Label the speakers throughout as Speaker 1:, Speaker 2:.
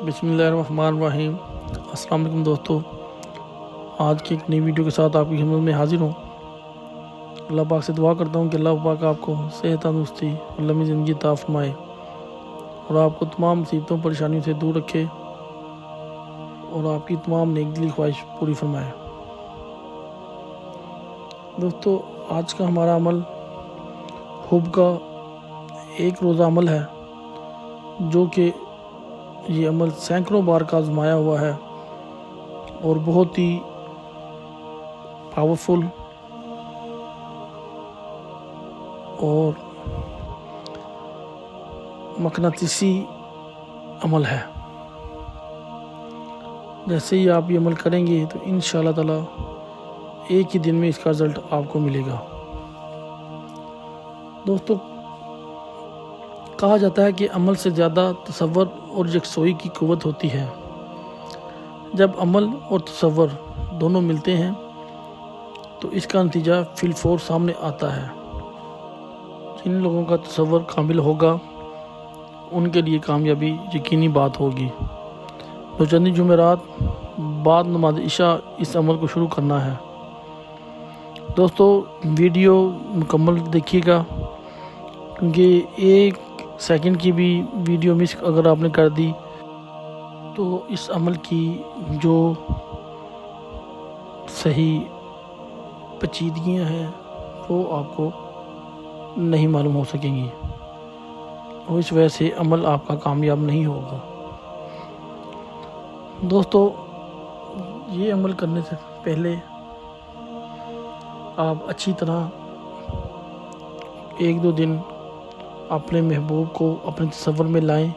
Speaker 1: بسم اللہ الرحمن الرحیم۔ السلام علیکم دوستو، آج کی ایک نئی ویڈیو کے ساتھ آپ کی خدمت میں حاضر ہوں۔ اللہ پاک سے دعا کرتا ہوں کہ اللہ پاک آپ کو صحت تندرستی اور لمبی زندگی عطا فرمائے اور آپ کو تمام مصیبتوں پریشانیوں سے دور رکھے اور آپ کی تمام نیک دلی خواہش پوری فرمائے۔ دوستو، آج کا ہمارا عمل حب کا ایک روزہ عمل ہے، جو کہ یہ عمل سینکڑوں بار کا آزمایا ہوا ہے اور بہت ہی پاورفل اور مقناطیسی عمل ہے۔ جیسے ہی آپ یہ عمل کریں گے تو انشاءاللہ تعالی ایک ہی دن میں اس کا رزلٹ آپ کو ملے گا۔ دوستو، کہا جاتا ہے کہ عمل سے زیادہ تصور اور یکسوئی کی قوت ہوتی ہے۔ جب عمل اور تصور دونوں ملتے ہیں تو اس کا نتیجہ فی الفور سامنے آتا ہے۔ جن لوگوں کا تصور کامل ہوگا ان کے لیے کامیابی یقینی بات ہوگی۔ تو چند جمعرات بعد نماز عشاء اس عمل کو شروع کرنا ہے۔ دوستو، ویڈیو مکمل دیکھیے گا، کیونکہ ایک سیکنڈ کی بھی ویڈیو مس اگر آپ نے کر دی تو اس عمل کی جو صحیح پیچیدگیاں ہیں وہ آپ کو نہیں معلوم ہو سکیں گی اور اس وجہ سے عمل آپ کا کامیاب نہیں ہوگا۔ دوستو، یہ عمل کرنے سے پہلے آپ اچھی طرح ایک دو دن اپنے محبوب کو اپنے تصور میں لائیں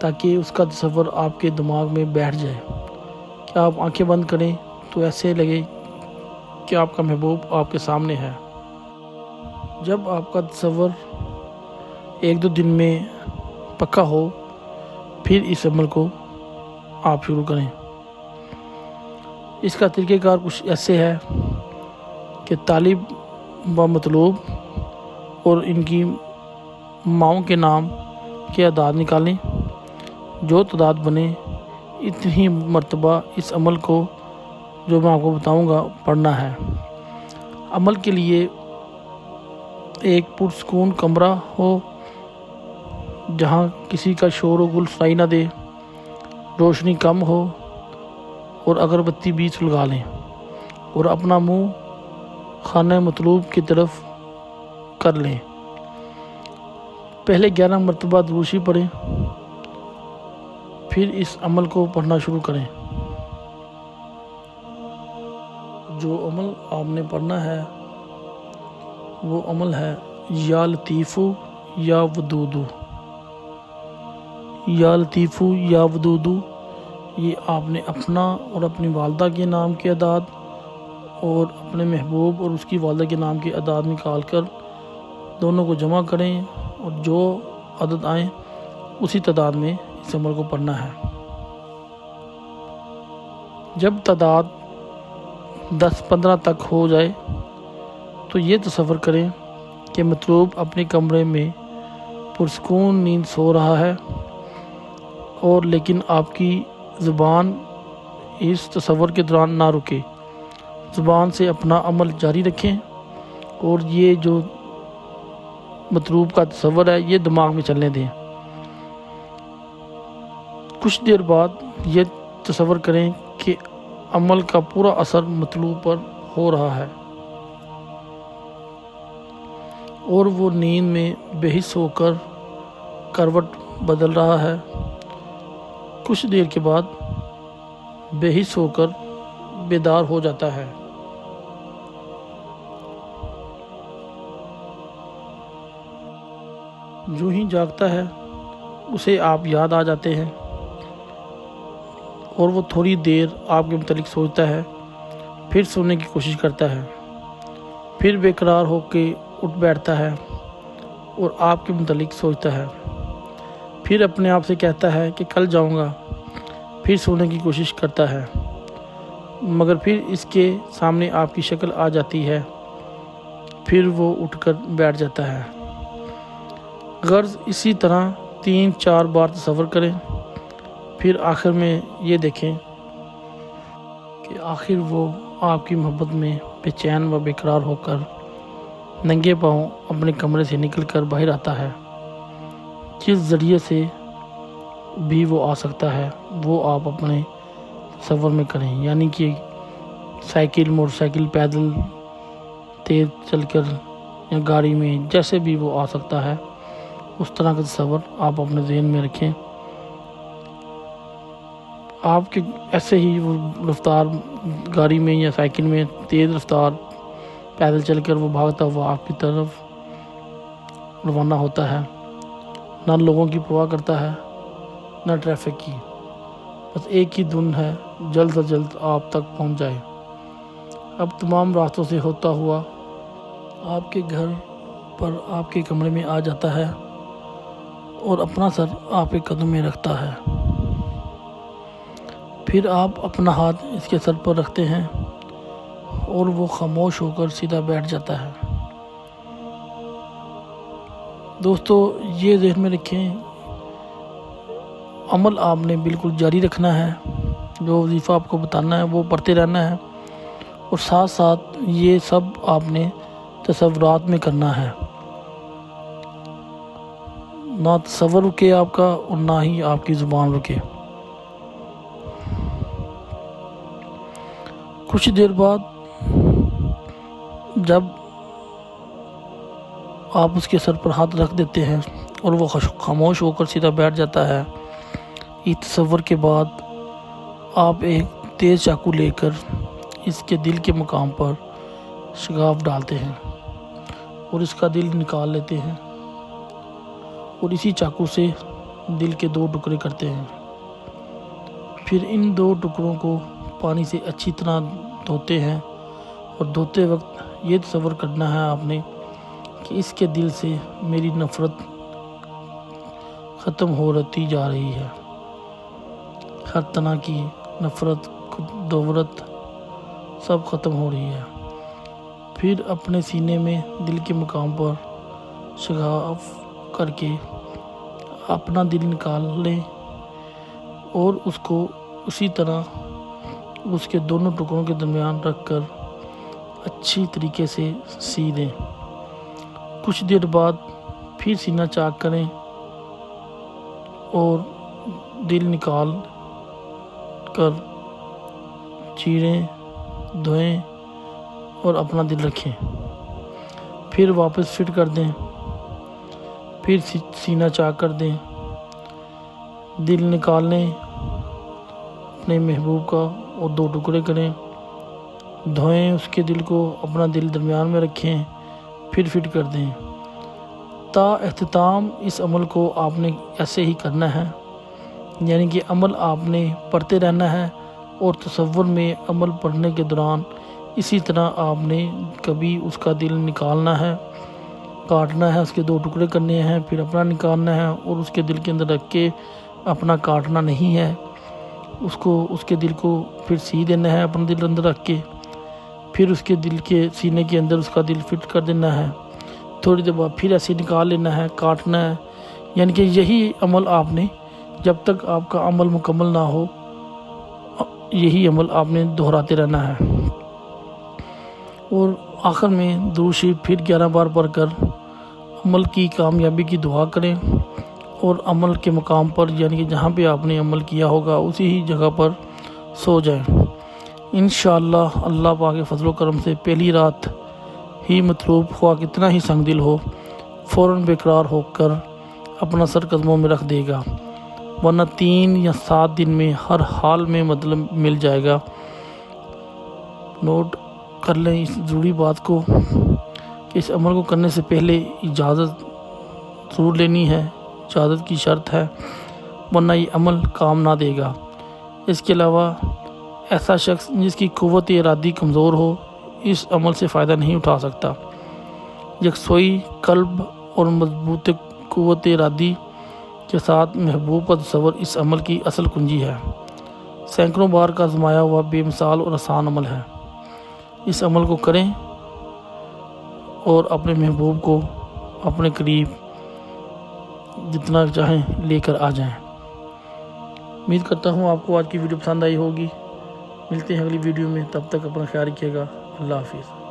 Speaker 1: تاکہ اس کا تصور آپ کے دماغ میں بیٹھ جائے کہ آپ آنکھیں بند کریں تو ایسے لگے کہ آپ کا محبوب آپ کے سامنے ہے۔ جب آپ کا تصور ایک دو دن میں پکا ہو پھر اس عمل کو آپ شروع کریں۔ اس کا طریقہ کار کچھ ایسے ہے کہ طالب و مطلوب اور ان کی ماؤں کے نام کے اعداد نکالیں، جو تعداد بنے اتنی مرتبہ اس عمل کو جو میں آپ کو بتاؤں گا پڑھنا ہے۔ عمل کے لیے ایک پرسکون کمرہ ہو جہاں کسی کا شور و گل سنائی نہ دے، روشنی کم ہو اور اگربتی بھی سلگا لیں اور اپنا منہ خانہ مطلوب کی طرف کر لیں۔ پہلے 11 مرتبہ درود شریف پڑھیں، پھر اس عمل کو پڑھنا شروع کریں۔ جو عمل آپ نے پڑھنا ہے وہ عمل ہے یا لطیفو یا ودودو۔ یا لطیفو یا ودودو، یہ آپ نے اپنا اور اپنی والدہ کے نام کے اعداد اور اپنے محبوب اور اس کی والدہ کے نام کے اعداد نکال کر دونوں کو جمع کریں اور جو عدد آئیں اسی تعداد میں اس عمل کو پڑھنا ہے۔ جب تعداد 10-15 تک ہو جائے تو یہ تصور کریں کہ مطلوب اپنے کمرے میں پرسکون نیند سو رہا ہے، اور لیکن آپ کی زبان اس تصور کے دوران نہ رکے۔ زبان سے اپنا عمل جاری رکھیں اور یہ جو مطلوب کا تصور ہے یہ دماغ میں چلنے دیں۔ کچھ دیر بعد یہ تصور کریں کہ عمل کا پورا اثر مطلوب پر ہو رہا ہے اور وہ نیند میں بے حس ہو کر کروٹ بدل رہا ہے۔ کچھ دیر کے بعد بے حس ہو کر بیدار ہو جاتا ہے۔ جو ہی جاگتا ہے اسے آپ یاد آ جاتے ہیں اور وہ تھوڑی دیر آپ کے متعلق سوچتا ہے، پھر سونے کی کوشش کرتا ہے، پھر بے قرار ہو کے اٹھ بیٹھتا ہے اور آپ کے متعلق سوچتا ہے، پھر اپنے آپ سے کہتا ہے کہ کل جاؤں گا، پھر سونے کی کوشش کرتا ہے، مگر پھر اس کے سامنے آپ کی شکل آ جاتی ہے، پھر وہ اٹھ کر بیٹھ جاتا ہے۔ غرض اسی طرح 3-4 بار تصور کریں پھر آخر میں یہ دیکھیں کہ آخر وہ آپ کی محبت میں بے چین و بے قرار ہو کر ننگے پاؤں اپنے کمرے سے نکل کر باہر آتا ہے۔ جس ذریعے سے بھی وہ آ سکتا ہے وہ آپ اپنے تصور میں کریں، یعنی کہ سائیکل، موٹر سائیکل، پیدل، تیز چل کر یا گاڑی میں، جیسے بھی وہ آ سکتا ہے اس طرح کا تصور آپ اپنے ذہن میں رکھیں۔ آپ کے ایسے ہی وہ رفتار گاڑی میں یا سائیکل میں تیز رفتار پیدل چل کر وہ بھاگتا ہوا آپ کی طرف روانہ ہوتا ہے، نہ لوگوں کی پرواہ کرتا ہے نہ ٹریفک کی، بس ایک ہی دھن ہے، جلد از جلد آپ تک پہنچ جائے۔ اب تمام راستوں سے ہوتا ہوا آپ کے گھر پر آپ کے کمرے میں آ جاتا ہے اور اپنا سر آپ کے قدم میں رکھتا ہے۔ پھر آپ اپنا ہاتھ اس کے سر پر رکھتے ہیں اور وہ خاموش ہو کر سیدھا بیٹھ جاتا ہے۔ دوستو یہ ذہن میں رکھیں، عمل آپ نے بالکل جاری رکھنا ہے، جو وظیفہ آپ کو بتانا ہے وہ پڑھتے رہنا ہے، اور ساتھ ساتھ یہ سب آپ نے تصورات میں کرنا ہے، نہ تصور رکے آپ کا اور نہ ہی آپ کی زبان رکے۔ کچھ دیر بعد جب آپ اس کے سر پر ہاتھ رکھ دیتے ہیں اور وہ خاموش ہو کر سیدھا بیٹھ جاتا ہے، اس تصور کے بعد آپ ایک تیز چاقو لے کر اس کے دل کے مقام پر شگاف ڈالتے ہیں اور اس کا دل نکال لیتے ہیں، اور اسی چاقو سے دل کے 2 ٹکڑے کرتے ہیں۔ پھر ان 2 ٹکڑوں کو پانی سے اچھی طرح دھوتے ہیں، اور دھوتے وقت یہ تصور کرنا ہے آپ نے کہ اس کے دل سے میری نفرت ختم ہوتی جا رہی ہے، ہر طرح کی نفرت، دوغرت سب ختم ہو رہی ہے۔ پھر اپنے سینے میں دل کے مقام پر شگاف کر کے اپنا دل نکال لیں اور اس کو اسی طرح اس کے دونوں ٹکڑوں کے درمیان رکھ کر اچھی طریقے سے سی دیں۔ کچھ دیر بعد پھر سینہ چاک کریں اور دل نکال کر چیریں، دھوئیں اور اپنا دل رکھیں، پھر واپس فٹ کر دیں، پھر سینہ چاک کر دیں، دل نکال لیں اپنے محبوب کا اور 2 ٹکڑے کریں، دھوئیں اس کے دل کو، اپنا دل درمیان میں رکھیں، پھر فٹ کر دیں۔ تا اختتام اس عمل کو آپ نے ایسے ہی کرنا ہے، یعنی کہ عمل آپ نے پڑھتے رہنا ہے، اور تصور میں عمل پڑھنے کے دوران اسی طرح آپ نے کبھی اس کا دل نکالنا ہے، کاٹنا ہے، اس کے 2 ٹکڑے کرنے ہیں، پھر اپنا نکالنا ہے اور اس کے دل کے اندر رکھ کے اپنا کاٹنا نہیں ہے، اس کے دل کو پھر سی دینا ہے اپنا دل اندر رکھ کے، پھر اس کے دل کے سینے کے اندر اس کا دل فٹ کر دینا ہے، تھوڑی دیر بعد پھر ایسے نکال لینا ہے، کاٹنا ہے، یعنی کہ یہی عمل آپ نے جب تک آپ کا عمل مکمل نہ ہو یہی عمل آپ نے دہراتے رہنا ہے۔ اور آخر میں درود شریف پھر 11 بار پڑھ کر عمل کی کامیابی کی دعا کریں، اور عمل کے مقام پر یعنی کہ جہاں پہ آپ نے عمل کیا ہوگا اسی ہی جگہ پر سو جائیں۔ انشاءاللہ اللہ پاک کے فضل و کرم سے پہلی رات ہی مطلوب خواہ کتنا ہی سنگ دل ہو فوراً بے قرار ہو کر اپنا سر قدموں میں رکھ دے گا، ورنہ 3 یا 7 دن میں ہر حال میں مطلب مل جائے گا۔ نوٹ کر لیں اس ضروری بات کو کہ اس عمل کو کرنے سے پہلے اجازت ضرور لینی ہے، اجازت کی شرط ہے، ورنہ یہ عمل کام نہ دے گا۔ اس کے علاوہ ایسا شخص جس کی قوت ارادی کمزور ہو اس عمل سے فائدہ نہیں اٹھا سکتا۔ یکسوئی قلب اور مضبوط قوت ارادی کے ساتھ محبوب کا تصور اس عمل کی اصل کنجی ہے، سینکڑوں بار کا آزمایا ہوا بے مثال اور آسان عمل ہے۔ اس عمل کو کریں اور اپنے محبوب کو اپنے قریب جتنا چاہیں لے کر آ جائیں۔ امید کرتا ہوں آپ کو آج کی ویڈیو پسند آئی ہوگی. ملتے ہیں اگلی ویڈیو میں، تب تک اپنا خیال رکھیے گا. اللہ حافظ.